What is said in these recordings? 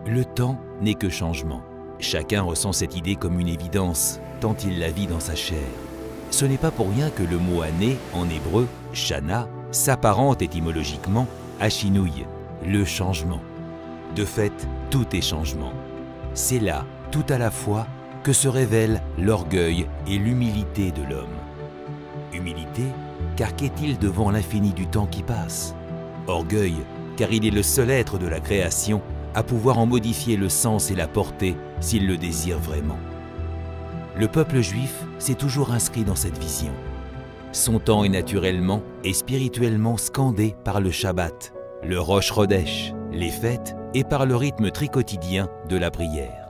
Le temps n'est que changement. Chacun ressent cette idée comme une évidence, tant il la vit dans sa chair. Ce n'est pas pour rien que le mot année, en hébreu, shana, s'apparente étymologiquement à chinouille, le changement. De fait, tout est changement. C'est là, tout à la fois, que se révèlent l'orgueil et l'humilité de l'homme. Humilité, car qu'est-il devant l'infini du temps qui passe? Orgueil, car il est le seul être de la création à pouvoir en modifier le sens et la portée s'il le désire vraiment. Le peuple juif s'est toujours inscrit dans cette vision. Son temps est naturellement et spirituellement scandé par le Shabbat, le Rosh Chodesh, les fêtes et par le rythme tricotidien de la prière.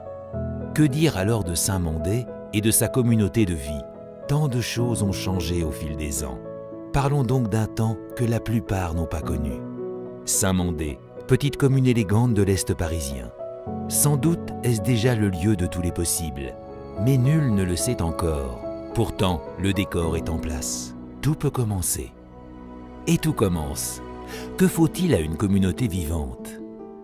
Que dire alors de Saint Mandé et de sa communauté de vie? Tant de choses ont changé au fil des ans. Parlons donc d'un temps que la plupart n'ont pas connu. Saint Mandé, petite commune élégante de l'Est parisien. Sans doute est-ce déjà le lieu de tous les possibles, mais nul ne le sait encore. Pourtant, le décor est en place. Tout peut commencer. Et tout commence. Que faut-il à une communauté vivante?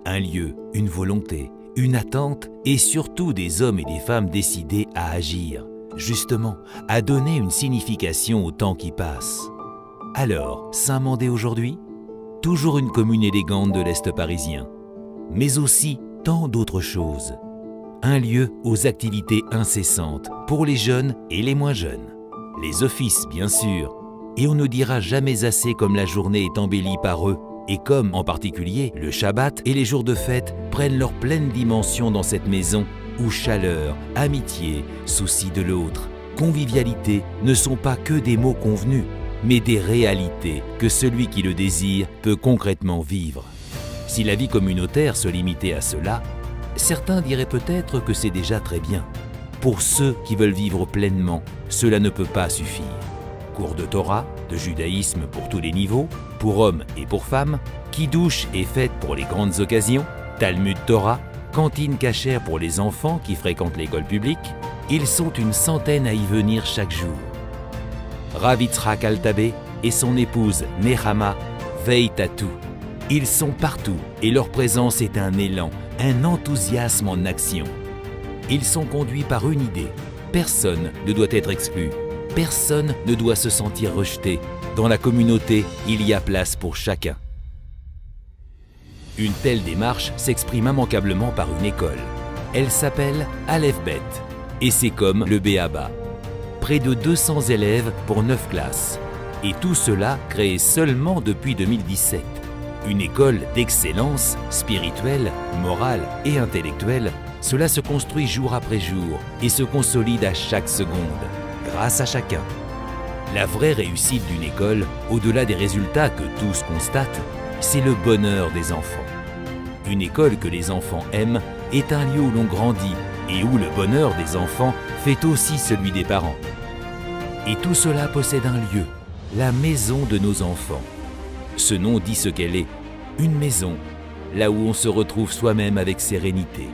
Un lieu, une volonté, une attente et surtout des hommes et des femmes décidés à agir, justement, à donner une signification au temps qui passe. Alors, Saint Mandé aujourd'hui? Toujours une commune élégante de l'Est parisien, mais aussi tant d'autres choses. Un lieu aux activités incessantes pour les jeunes et les moins jeunes. Les offices, bien sûr, et on ne dira jamais assez comme la journée est embellie par eux, et comme, en particulier, le Shabbat et les jours de fête prennent leur pleine dimension dans cette maison où chaleur, amitié, souci de l'autre, convivialité ne sont pas que des mots convenus, mais des réalités que celui qui le désire peut concrètement vivre. Si la vie communautaire se limitait à cela, certains diraient peut-être que c'est déjà très bien. Pour ceux qui veulent vivre pleinement, cela ne peut pas suffire. Cours de Torah, de judaïsme pour tous les niveaux, pour hommes et pour femmes, kidouche et fête pour les grandes occasions, Talmud Torah, cantine cachère pour les enfants qui fréquentent l'école publique, ils sont une centaine à y venir chaque jour. Rav Yitzhak Altabé et son épouse Nehama veillent à tout. Ils sont partout et leur présence est un élan, un enthousiasme en action. Ils sont conduits par une idée. Personne ne doit être exclu. Personne ne doit se sentir rejeté. Dans la communauté, il y a place pour chacun. Une telle démarche s'exprime immanquablement par une école. Elle s'appelle Aleph Bet et c'est comme le B.A.B.A. Près de 200 élèves pour 9 classes. Et tout cela créé seulement depuis 2017. Une école d'excellence spirituelle, morale et intellectuelle, cela se construit jour après jour et se consolide à chaque seconde, grâce à chacun. La vraie réussite d'une école, au-delà des résultats que tous constatent, c'est le bonheur des enfants. Une école que les enfants aiment est un lieu où l'on grandit et où le bonheur des enfants fait aussi celui des parents. Et tout cela possède un lieu, la maison de nos enfants. Ce nom dit ce qu'elle est, une maison, là où on se retrouve soi-même avec sérénité.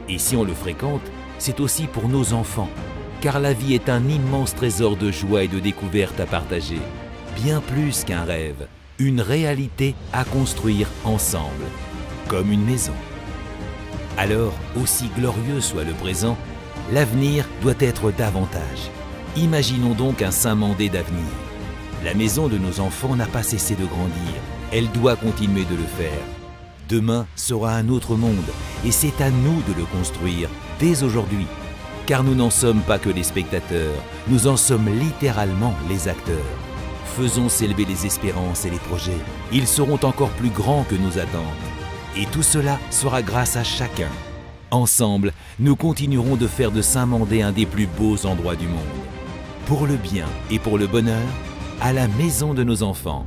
Et si on le fréquente, c'est aussi pour nos enfants, car la vie est un immense trésor de joie et de découverte à partager, bien plus qu'un rêve, une réalité à construire ensemble, comme une maison. Alors, aussi glorieux soit le présent, l'avenir doit être davantage. Imaginons donc un Saint Mandé d'avenir. La maison de nos enfants n'a pas cessé de grandir. Elle doit continuer de le faire. Demain sera un autre monde et c'est à nous de le construire dès aujourd'hui. Car nous n'en sommes pas que les spectateurs, nous en sommes littéralement les acteurs. Faisons s'élever les espérances et les projets. Ils seront encore plus grands que nos attentes. Et tout cela sera grâce à chacun. Ensemble, nous continuerons de faire de Saint Mandé un des plus beaux endroits du monde. Pour le bien et pour le bonheur, à la maison de nos enfants.